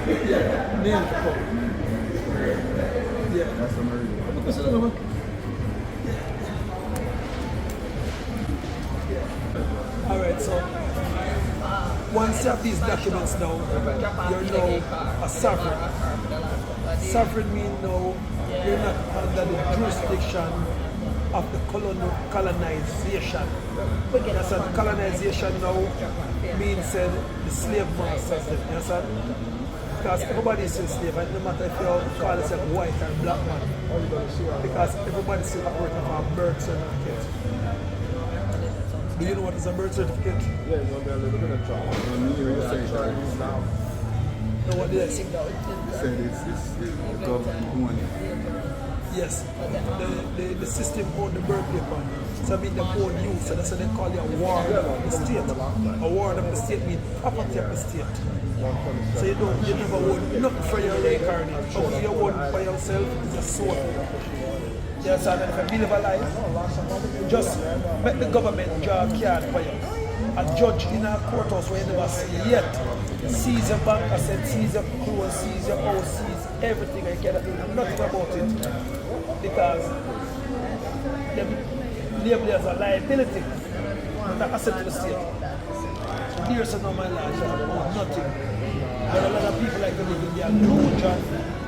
Yeah, nail to come. Yeah. That's amazing. Alright, so once you have these documents now, you're now a sovereign. Sovereign means now you're not under the jurisdiction of the colonization. That's what colonization now means the slave masters, you understand? Because everybody is still slave, and no matter if you call yourself white or black man, because everybody still operating from a birth certificate. Do you know what is a birth certificate? Yeah, it's going to be a little bit of trouble. No, what did I say? Said it's the government money. Yes, the system owned the birth paper. So I mean the own you, so that's what they call it a ward of the state. A ward of the state means property of the state. So you never own nothing for your reincarnate. But you own by yourself is a soul. Yes, and if you live a life, just make the government draw a card for you. A judge in a courthouse where you never see yet sees your bank asset, sees your clothes, sees your house, sees everything, and you cannot do nothing about it. Because they label it as a liability, not an asset to the state. Here's a normal life, nothing. But a lot of people like to live in their illusion,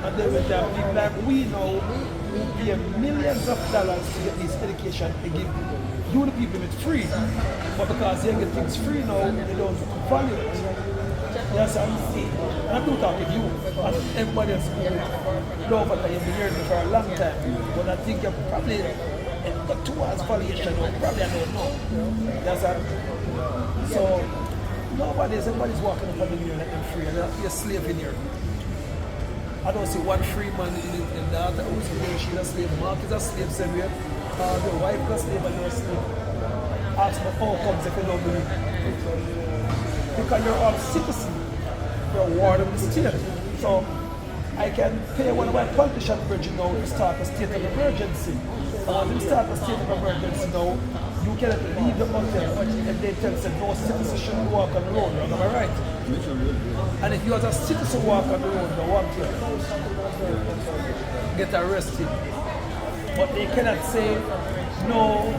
and they will have people like we know who pay millions of dollars to get this education. They give you the people it free, but because they get things free now, they don't value it. Yes, and I do talk with you, and everybody else who know that you've been hearing me for a long time, but I think you're probably got towards valuation, or probably I don't know. Yes, so everybody's walking up on the here like them free, and you're a slave in here. I don't see one free man in that house where she's a slave. Mark is a slave somewhere. The wife is a slave and you're a slave. Ask me how comes if you don't believe. Because you're all citizen. You're a ward of the state. So I can pay one of my politician bridging now to start a state of emergency. When you start a state of emergency now, you cannot leave the hotel and they tell you no citizen should walk on the road. Am I right? And if you as a citizen walk on the road, you walk here, get arrested. But they cannot say no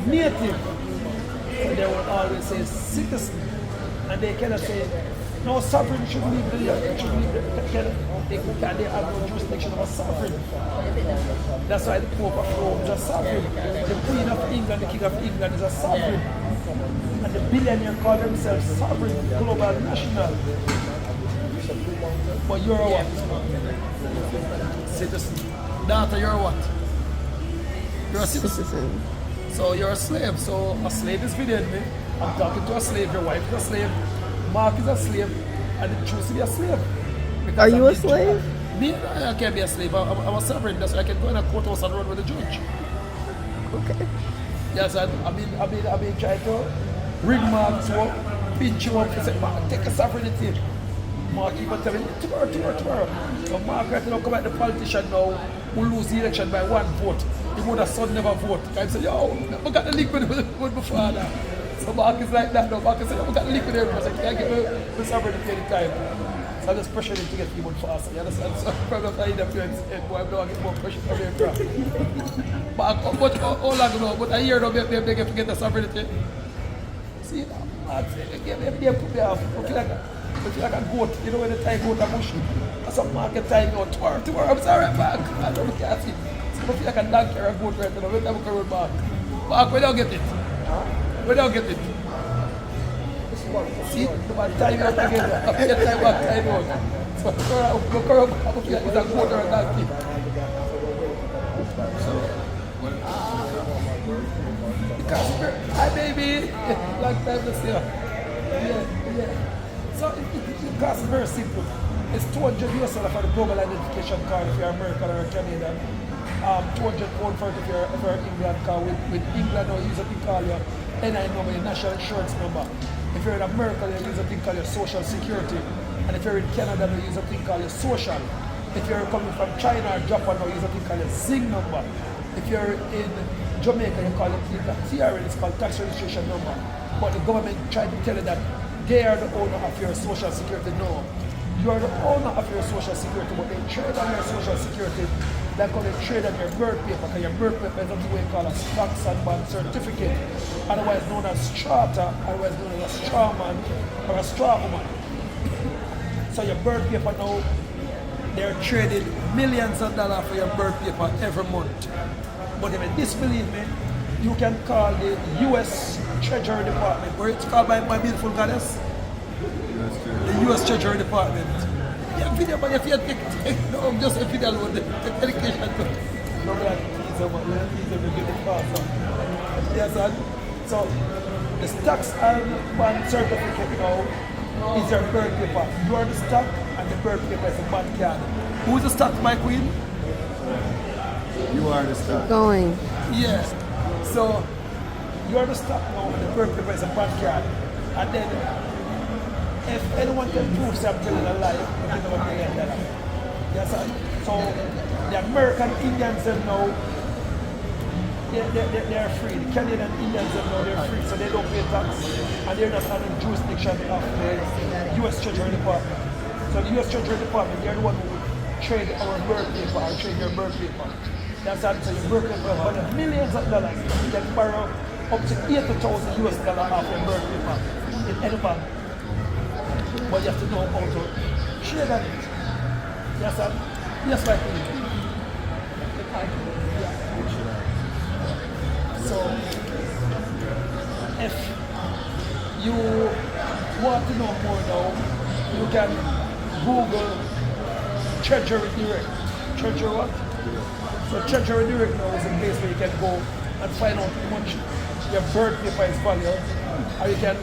native. So they will always say citizen. And they cannot say no sovereign should leave the they have no jurisdiction of a sovereign. That's why the Pope of Rome is a sovereign. The Queen of England, the King of England is a sovereign. And the billionaire call themselves sovereign, global, national. But you're a what? Citizen. Daughter, you're a what? You're a citizen. So you're a slave. So a slave is videoing me. I'm talking to a slave. Your wife is a slave. Mark is a slave. And they choose to be a slave. Are you a slave? Me, I can't be a slave. I'm a sovereign. That's why I can go in a courthouse and run with the judge. Okay. Yes, I've been trying to ring Mark to pinch him up and say, Mark, take a sovereignty. Mark even tell me, tomorrow. So Mark right now come at the politician now who lose the election by 1 vote. He would have son never vote. I said, yo, I got the link with my father. So Mark is like that now. Mark is like, I got the link with him. I said, can't give me the sovereignty any time. So I'm just pressuring him to get people faster. You understand? So probably I end up doing it, boy, I'm not get more pressure from him. But how long now? But a year now, they get to get the sovereignty. See now, Mark, they put me off. I feel like a goat, you know when they tie goat and bush. That's some market time now, tomorrow, I'm sorry, Mark. I don't look at it. So I feel like a donkey or a goat right now. Every time I come with Mark. Mark, where do you get it? Where do you get it? See, the time out again, I feel time back, time out. So I feel like it's a goat or a donkey. So, Casper, hi baby. Long time to see you. Yeah. So it's very simple. It's $200 for the global identification card if you're American or Canadian. £200 for it if you're England card. With England, now use a thing called your NI number, your national insurance number. If you're in America, you use a thing called your social security. And if you're in Canada, you use a thing called your social. If you're coming from China or Japan, you use a thing called your ZING number. If you're in Jamaica, you call it TRN, it's called tax registration number. But the government tried to tell you that they are the owner of your social security. No, You are the owner of your social security, but they trade on your social security like how they trade on your birth paper, because your birth paper is what we call a stocks and bond certificate, otherwise known as strata, otherwise known as a straw man or a straw woman. So your birth paper now, they're trading millions of dollars for your birth paper every month. But if you disbelieve me, you can call the US Treasury Department, where it's called by my beautiful goddess, the US Treasury Department. Yeah, video, but if you take no, just a video alone, the education. No, like, he's a get it fast. Yes, and so the stocks and bond certificate now is your birth paper. You are the stock and the birth paper is a bond card. Who's the stock, my queen? You are the stock. Going. Yeah. So you are the stock now and the birth paper is a bond card. And then if anyone can prove something in a lie, you give them $1 million. Yes, sir. So the American Indians them now, they're free. The Canadian Indians them now, they're free, so they don't pay tax, and they're not under the jurisdiction of the US Treasury Department. So the US Treasury Department, they're the one who trade our birth paper or trade your birth paper. That's how so your birth paper is millions of dollars. You can borrow up to $80,000 US off your birth paper in any bank. But you have to know how to share that. Yes, sir. Yes, my queen. So, if you want to know more now, you can Google Treasury Direct. Treasury what? So Treasury Direct now is a place where you can go and find out how much your birth paper is valued, or you can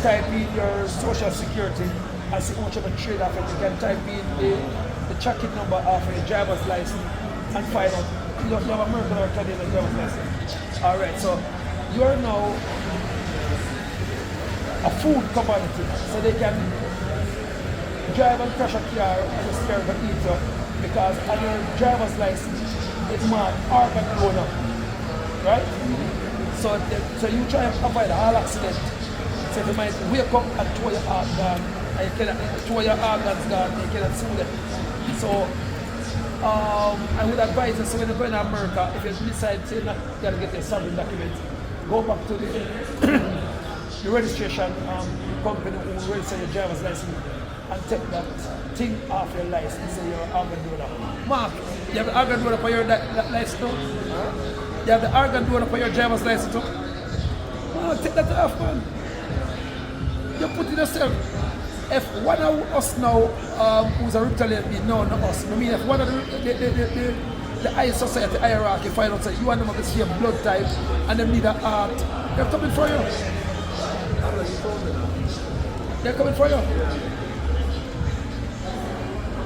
type in your social security and see how much of a trade off it. You can type in the tracking number of your driver's license and find out you have American or Canadian driver's license. Alright, so you are now a food commodity, so they can drive and crash a car and just carry the eat because on your driver's license it's marked organ donor, right? So you try and avoid all accident. So you might wake up and throw your heart gone, and you cannot throw your organs gone, you cannot sue them. So I would advise you, so when you go in America, if you decide to not gotta get your sovereign document, go back to the registration company who register your driver's license and take that thing off your license, so you're an organ donor. Mark, you have the organ donor for your license too? You have the organ donor for your driver's license too? Mark, take that off, man. You put it yourself. If one of us now who's a reptilian being, no, not us. I mean, if one of the high society hierarchy find out that you and them have the same blood type and they need a heart, they're coming for you. They're coming for you.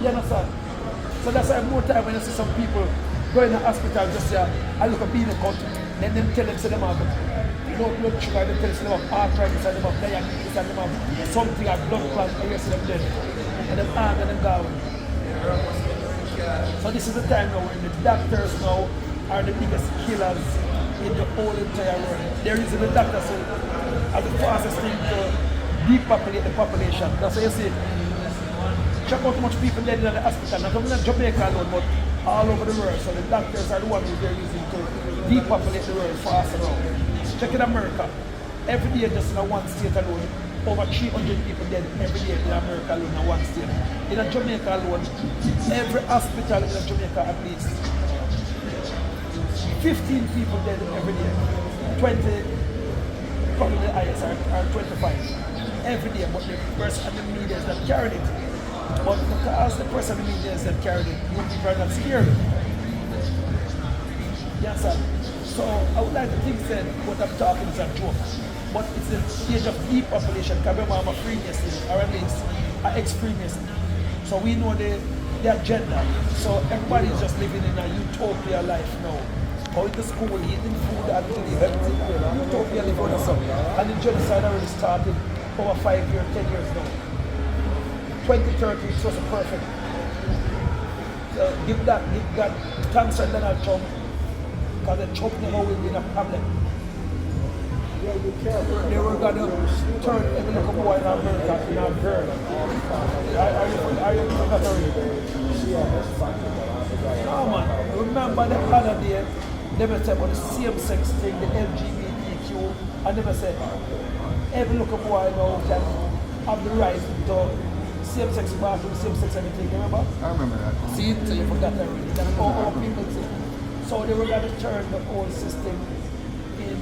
You understand? So that's why more time when you see some people go in the hospital just say, I look a bean cut, then them tell them, say them have low blood sugar, they tell them have arthritis and them have diabetes and them have something like blood clot and you see them dead. And them arm and them down. So this is the time now when the doctors now are the biggest killers in the whole entire world. They're using the doctors as the fastest thing to depopulate the population. That's why you see, check out how much people dead in the hospital, not only in Jamaica alone, but all over the world. So the doctors are the ones who they're using to depopulate the world faster now. Check in America, every day just in one state alone, over 300 people dead every day in America alone in one state. In Jamaica alone, every hospital in Jamaica at least 15 people dead every day. 20, probably the highest are 25 every day, but the person and the media that carried it. But because the person in the media that carried it, you people are not scared. Yes, sir. So I would like to think that what I'm talking is a joke. But it's the stage of depopulation. Because I'm a Freemason, or at least an ex-Freemason. So we know the agenda. So everybody is just living in a utopia life now. Going to school, eating food, and living everything. Utopia live on us. And the genocide already started over 5 years, 10 years now. 2030 it was perfect. Give that thanks to Donald Trump. Because the Trump never will be a problem. They were going to turn every little boy in America in a girl. Are you forgot already? No man, remember the other day, they were saying about the same-sex thing, the LGBTQ, and they were saying, every little boy now can have the right to same-sex bathroom, same-sex everything, remember? I remember that. See, so you forgot already. That's all our people say. So they were going to turn the whole system in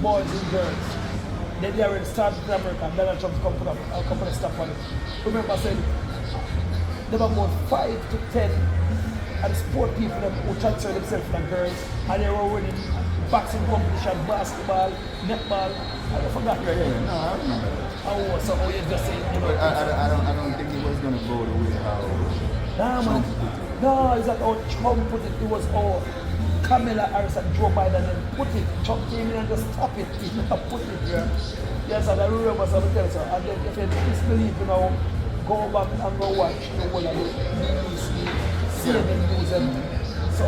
boys and girls. Then they already started in America, and Donald Trump come put up a couple of stuff on it. Remember I said, there were about 5 to 10 and the sport people who transfer themselves from girls, and they were winning boxing competition, basketball, netball. I forgot your name. No, I remember that. Oh, so you just saying, you know. But I don't think it was going to go the way how Nah, man. Trump put it. No, it's not how Trump put it. It was how Kamala Harris and Joe Biden then put it. Trump came in and just stop it. He never put it there. Yes, and I remember something else. And then if you disbelieve, you know, go back and go watch the whole of the BBC, CNN news and so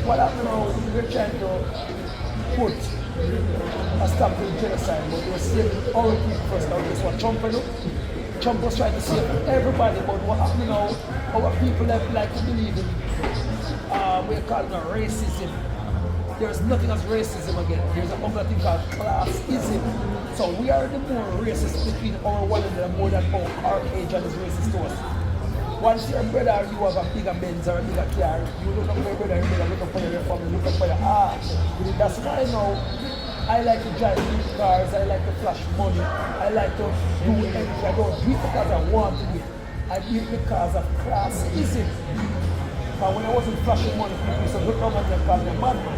what happened now, we're trying to put a stop to genocide, but we're saving our people first. Now this what Trump do. Trump was trying to save everybody, but what happened now, our people that like to believe in we're calling it racism. There's nothing as racism again. There's a other thing called classism. So we are the more racist between our one another more than our Caucasian is racist to us. Once your brother you have a bigger Benz or a bigger car, you look up for your brother, you look up for your family, look up for your That's why now I like to drive big cars, I like to flash money, I like to do everything. I don't do it because I want to do it. I do it because of classism. And when I wasn't flashing money, people used to look down at me and call me a madman.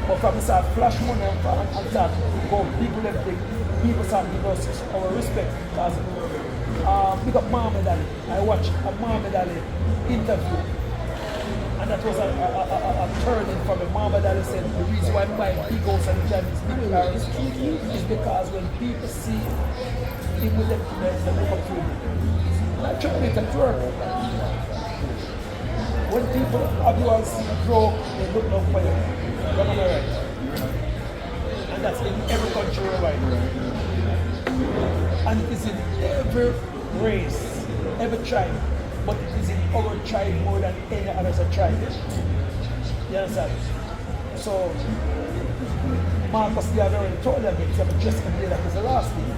But from the start flash money and start go people everything, people start giving us our respect. Because pick up Muhammad Ali. I watched a Muhammad Ali interview. And that was a turning from it. Muhammad Ali said the reason why I'm buying big house and driving big cars is because when people see him with them, they look up to him. And I try to make it work. When people have you all see broke, they look down for you. You're not right. And that's in every country worldwide. And it is in every race, every tribe. But it is in our tribe more than any other tribe. You understand? So, Marcus the other already told them it's a just a day like it's the last day.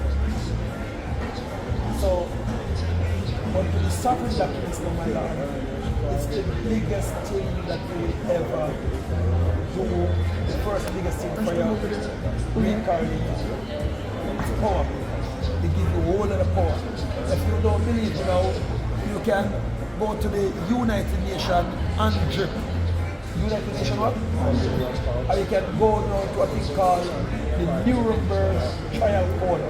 So, but to the sovereign documents, no my Lord, it's the biggest thing that you will ever do, the first biggest thing for your reincarnation. It's power. They give you all of the power. If you don't believe, you know, you can go to the United Nations and drip. United Nations what? And you can go now to what is called the Nuremberg Trial Code.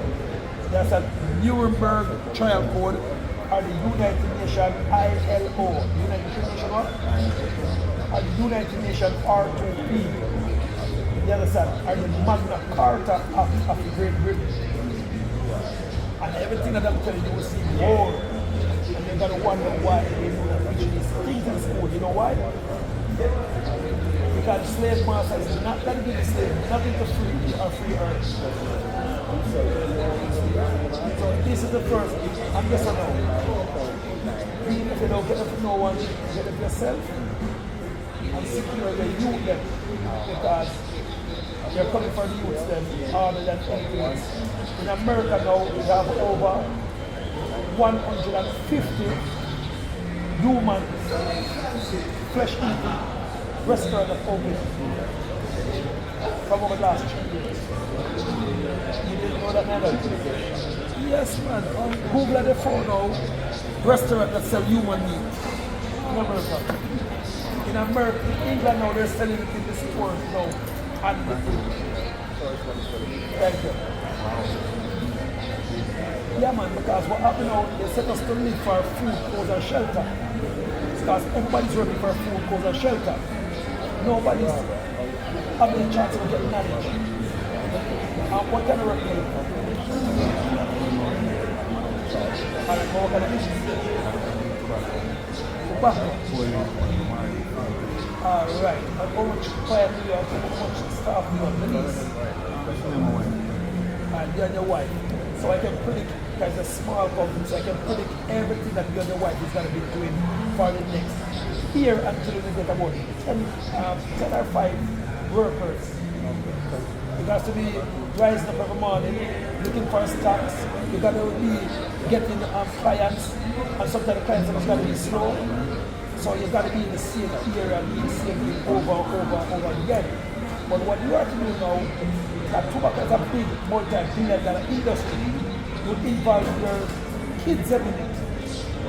There's a Nuremberg Trial Code or the United Nations ILO. United Nations what? And United Nations R2P. You understand? Or the Magna Carta of Great Britain. And everything that I'm telling you will see more. And you're gonna wonder why they do not teach these things in school. You know why? Because the slave master is not gonna give the slave nothing to free or free earth. So this is the first. I'm just a no. Even if you don't get it from no one, get it yourself and secure the youth then. Because you're coming for the youth then harder than anything else. In America now, we have over 150 human flesh-eating restaurants that open from over the last 3 years. You didn't know that neither? Yes, man. Google at the phone now, restaurant that sell human meat. In America. In America, in England now, they're selling it in the stores now. And the food. Thank you. Yeah, man, because what happened now, they set us to live for food, clothes, and shelter. It's because everybody's working for food, clothes, and shelter. Nobody's having a chance of getting knowledge. And what kind of work do you do? What kind of business? Tobacco. Alright, and how much fire do you have, how much staff do you have, the lease? And you and your wife. So I can predict because it's a small company, so I can predict everything that you and your wife is going to be doing for the next year until we get about 10 or 5 workers. You got to be rising up every morning, looking for stocks. You got to be getting clients, and sometimes the clients are going to be slow. So you got to be in the same area and be the same thing over and over again. But what you have to do now, that tobacco is a big multi-billion-dollar industry. You involve your kids every day.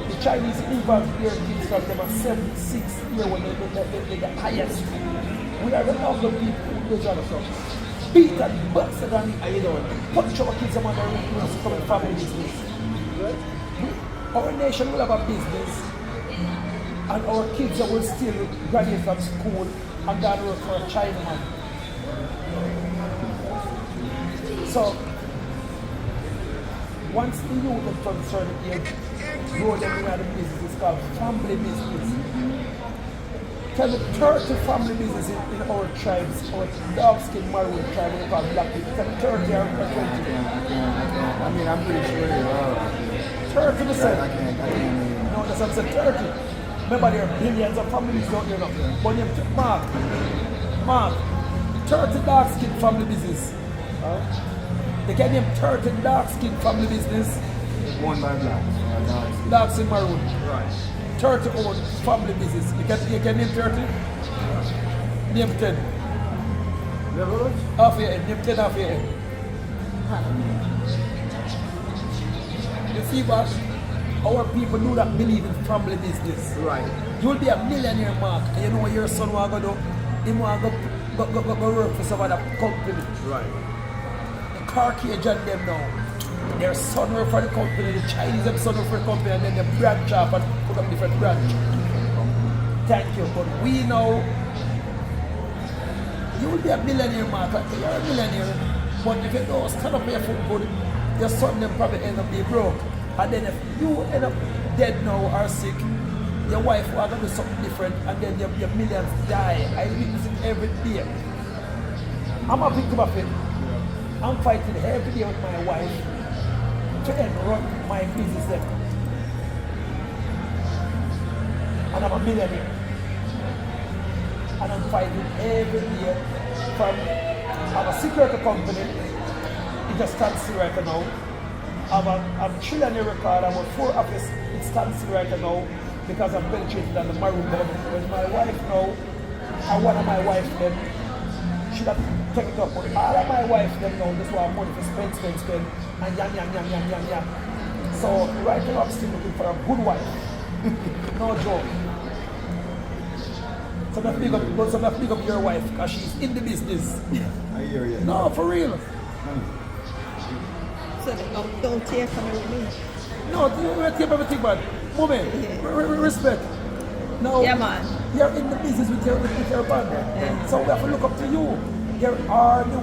The Chinese involve their kids from them at 7, 6 years when they're the highest. We are the other people who goes on so beat and bust it and punch our kids among their influence coming family business. Our nation will have a business and our kids will still graduate from school and go to work for a Chinaman. So once the youth have turned a certain age, grow them in the business, it's called family business. Tell me 30 family businesses in our tribes, our dark-skinned Maroon tribe, we call black people. Tell me 30 or 20. I mean, I'm pretty sure they are. 30%. I can't. No, that's what I said, 30. Remember, there are billions of families out there now. But you Mark, 30 dark-skinned family business. They can name 30 dark-skinned family business. One by blacks. Dark-skinned Maroon. Right. 30 own family business. You can name 30? Name 10. Half your head. Name 10 half your head. You see what? Our people do not believe in family business. Right. You'll be a millionaire, Mark, and you know what your son will go do? He will go work for some other company. Right. The car cage on them now. Their son work for the company, the Chinese them son work for the company, and then they branch off and put up different branch. Thank you. But we know you will be a millionaire, Mark. Like you're a millionaire. But if you don't stand up your foot good, your son them probably end up being broke. And then if you end up dead now or sick, your wife will do something different, and then your millions die. I witness it every day. I'm a victim of it. I'm fighting every day with my wife to run my business then. And I'm a millionaire. And I'm fighting every day from I'm a security company, it just stands still right now. I'm a trillionaire record, I'm a 4 office, it stands still right now because I'm penetrated on the Maroon government. When my wife now, and one of my wife then, should have taken it up, but all of my wife them now, this was money for spend, and yam. So right now I'm still looking for a good wife. No joke. So I'm big up your wife because she's in the business. I hear you. No, for real. So don't take from everything. No, you take everything, but woman, respect. No, Yeah, man. you're in the business with your partner. Yeah. So we have to look up to you. You're the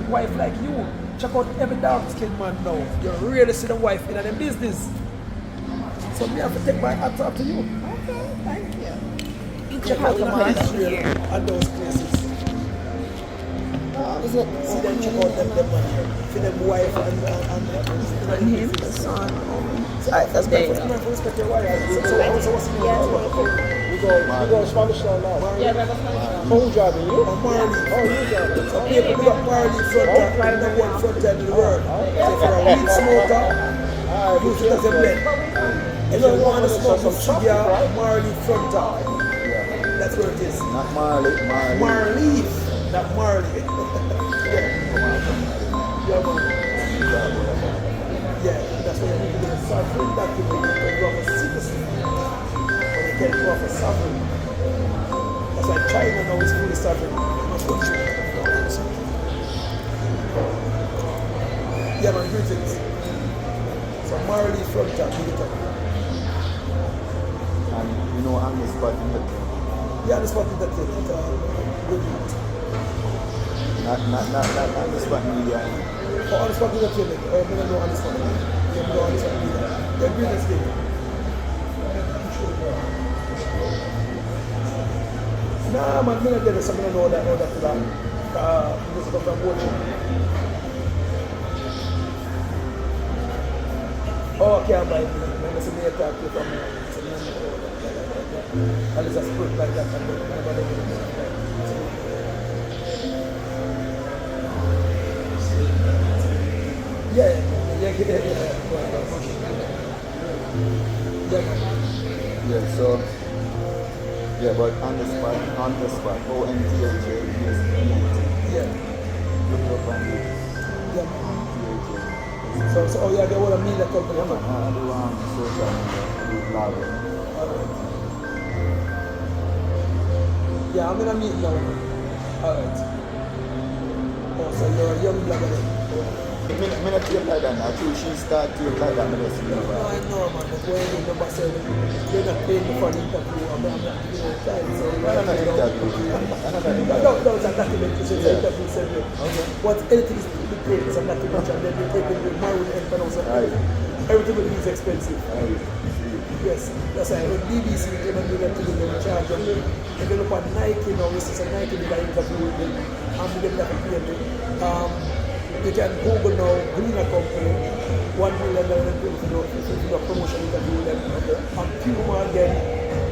wife like you. Check out every dark-skinned man now. You really see the wife in the business. So we have to take my hat off to you. Okay, thank you. Check out the Israel and those places. Is it See them, check out them man here. See them wife and him, the son? that's respect your wife. So what's the name? We go Spanish now. Yeah, that's fine. Who's driving you? Marleaf. Oh, you driving. So people do got Marleaf front number one front end in the world. So if you're a weed smoker, use it as a blend. If you want to smoke some cigar, Marleaf front top. That's where it is. Not Marleaf. Marleaf, not Marley. Yeah, man. Yeah, that's why you need to get a sovereign document. You can go for citizen. Or you can go for sovereign. That's why China now is fully sovereign. Yeah, man, greetings. So Marley front top, And you know I'm the spot in the yeah, this one is that good youth. not on the spot media. Oh, on the spot is that thing. I don't know on the spot. You don't know on the spot media. They're doing this thing. Nah, man, I'm not getting something I know that to that. This is from watching. No, I can't buy it. When I say me attack you from me, it's a number. At least a split like that. And then nobody will do it. Yeah. Yeah, so, yeah, but on the spot, ONTHA is Yeah. look it up on the Yeah. So oh yeah, they want to meet the company. Yeah, man, I do social media, I do blogging. Alright. Yeah, I'm gonna meet now. Alright. Oh, so you're a young blogger then? I not take like that now, too. She start to take like that, I just No, I know, man, but when you remember saying they're not paying me for the interview, I'm not giving you time, so I'm not interview. No, it's a documentary, so it's an interview, so Okay. what anything is to be paid is a documentary, and then they take it with MAROON and also Right. everything will be expensive. Right. Yes, that's why when BBC came and do that to them, they charge them. If you look at Nike now, this is a Nike did an interview with them, and we get that pay them. You can Google now, Greener Company, $1 million for the promotion interview with them. And Puma again,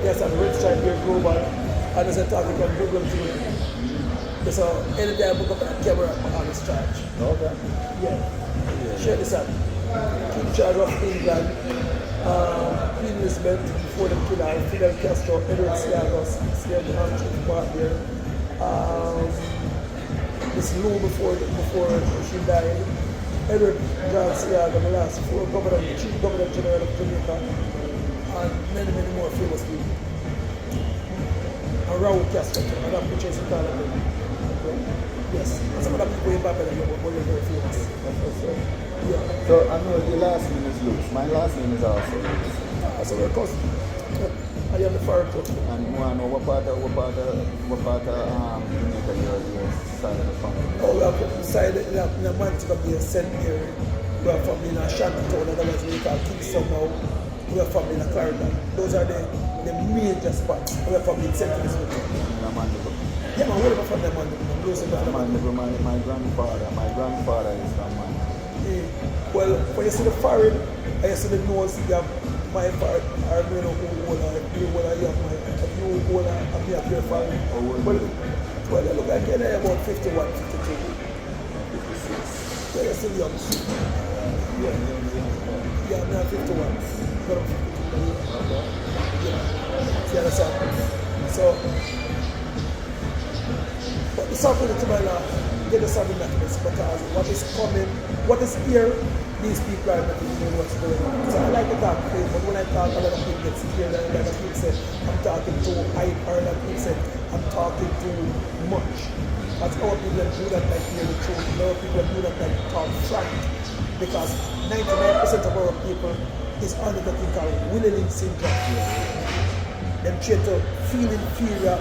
there's a Red Stripe here global, and there's a talk you can Google too. So anytime I book up a camera, I'm on charge. Okay. Yeah. Share this out. King Charles of England, Queen Elizabeth, before the killer, Fidel Castro, Edward Slagos, Slade Chief Partner, Miss Lou before she died, Edward John Seaga, the last four Chief Governor General of Jamaica, and many more famous people. And Raul Castro, and I'm pictures in Thailand. Yes, and some of the people in Babylon, but you're very famous. Yeah. So I know your last name is Luke. My last name is also Luke. So we're cousins. I am the Fronto. And you want to know what part of Jamaica you're side of the family? Oh, we are from the side in a Manchester Bay, St. Mary. We are from in a Shantytown, otherwise we call Kingston now. We are from in a Clarendon. Those are the major spots. We are from in St. Elizabeth. Yeah, man, where are from the Mandeville? My grandfather is from Mandeville. Well, when you see the forehead, and you see the nose, you have my forehead, I don't know who you have my, you hold and me have your forehead. Well, you look like you're about 51, 52. 56. Yeah, you're still young. Yeah, I'm not 51. But I'm 52. Okay. Yeah. See, understand? So, but the something to my life, get the something that is because what is coming, what is here, these people are not even knowing what's going on. So I like to talk to them, but when I talk, a lot of people get scared, and a lot of people say, I'm talking too hype, or a lot of people say, I'm talking too much. That's how people do that like hear the truth. A lot of people do that like talk frank. Because 99% of our people is under the thing called Willing syndrome. Them try to feel inferior,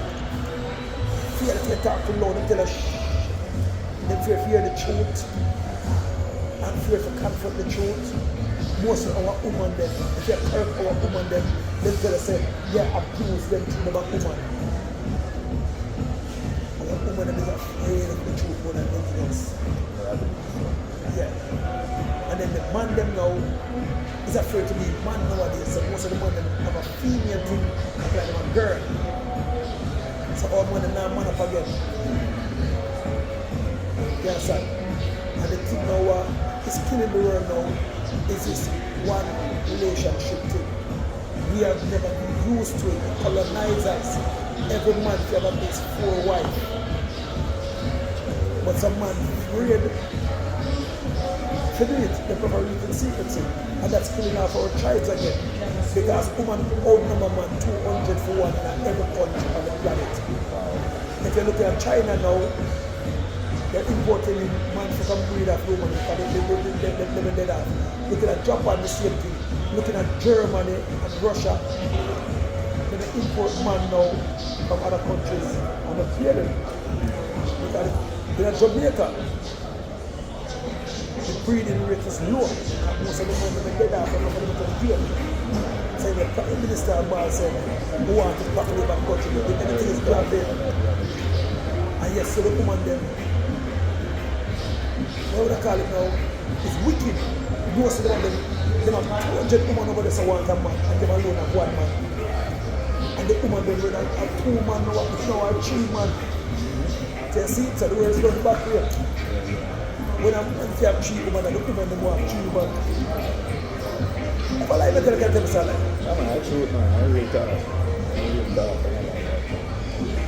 fear that you talk too loud, and tell us shh. Them fear the truth, and fear to confront the truth. Most of our women then, if you hurt our women then, they tell us they abuse them to them a woman. Our woman is afraid of the truth more than anything else. Yeah. And then the man them now is afraid to be man nowadays. So most of the men them have a female thing, like them a girl. So all men now man up again. You understand? And the thing now is killing the world now is this one relationship thing. We have never been used to it. The colonizers, every man should have at least 4 wives. But some man afraid to do it. They prefer reading secrecy. And that's killing off our tribes again. Because women outnumber man 200 for 1 in every country on the planet. If you look at China now, they're importing man for some breed of women because they're dead off. Looking at Japan, the same thing. Looking at Germany and Russia, they import man now from other countries and they pay them. Because in Jamaica, the breeding rate is low. Most of the men are dead off and nobody can pay them. So the Prime Minister said, who want to populate that country, anything is granted. And yes, so the woman them, what would I call it now? It's wicked. Most of them Them have 200 women over there so want a man, and them alone have one man. And the woman them with a 2 man now a 3 man. So you see, so the world's going back here. When if you have 3 women, and the women them have 3 men. If I like, I tell them so like. Yeah, man, I shoot, man. I really talk.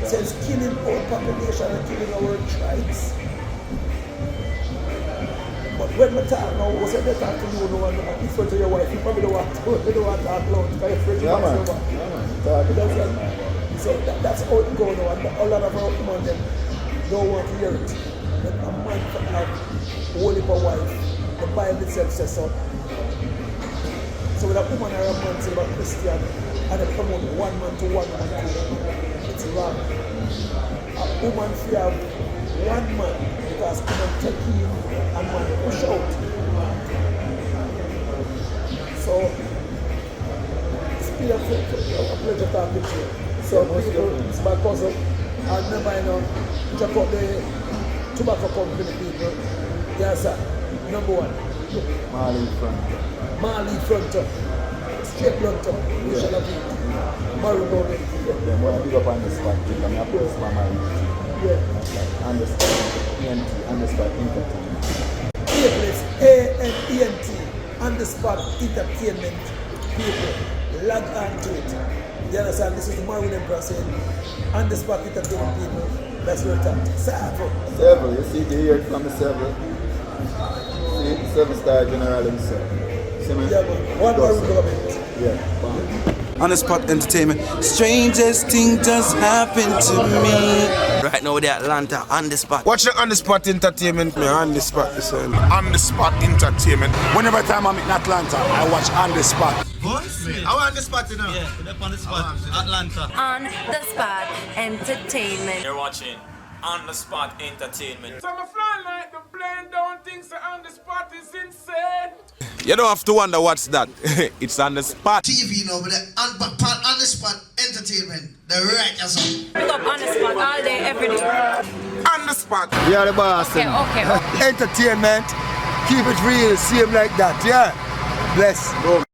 So it's killing our population and killing our tribes. But when we talk now, we say they talk to you now and in front of your wife, you probably don't want to talk loud because you're afraid to pass over. So that's how it goes now, and a lot of our women them don't want to hear it. That a man can have only a wife. The Bible itself says so. So when a woman or a man say about Christian and they promote 1 man to 1 man to, it's wrong. A woman should have 1 man because woman take in and man push out. So it's been a pleasure talking to you. So people, it's my cousin, and remember check out the tobacco company people. Yes sir, number 1. Marleaf, Fronto. Marleaf, Fronto. Straight Fronto. We shall have it. MAROON. Then when I pick up on the spot, you can have this for my Yeah. on the spot, ENT, on the spot, entertainment. Here place ANENT on the spot entertainment people. Log on to it. You understand? This is the MAROON Emperor saying on the spot entertainment people. That's where it's at. Several, you see, you hear it from the several. See, 7-star general himself. See me? Yeah, man. One MAROON government. Yeah, bam. On the spot entertainment. Strangest thing just happened to me. Right now, we're at Atlanta, on the spot. Watch the On the Spot Entertainment. Me on the spot, listen. On the Spot Entertainment. Whenever time I'm in Atlanta, I watch On the Spot. I'm on the spot, you know. Yeah, we're on the spot, Atlanta. On the spot entertainment. You're watching On the Spot Entertainment. So I'm flying like the plane, don't think so On the Spot is insane. You don't have to wonder what's that. It's on the spot. TV now, but on the spot entertainment, the right as well. Pick up on the spot all day, every day. On the Spot. We are the boss. Okay. Entertainment, keep it real, same like that, yeah? Bless.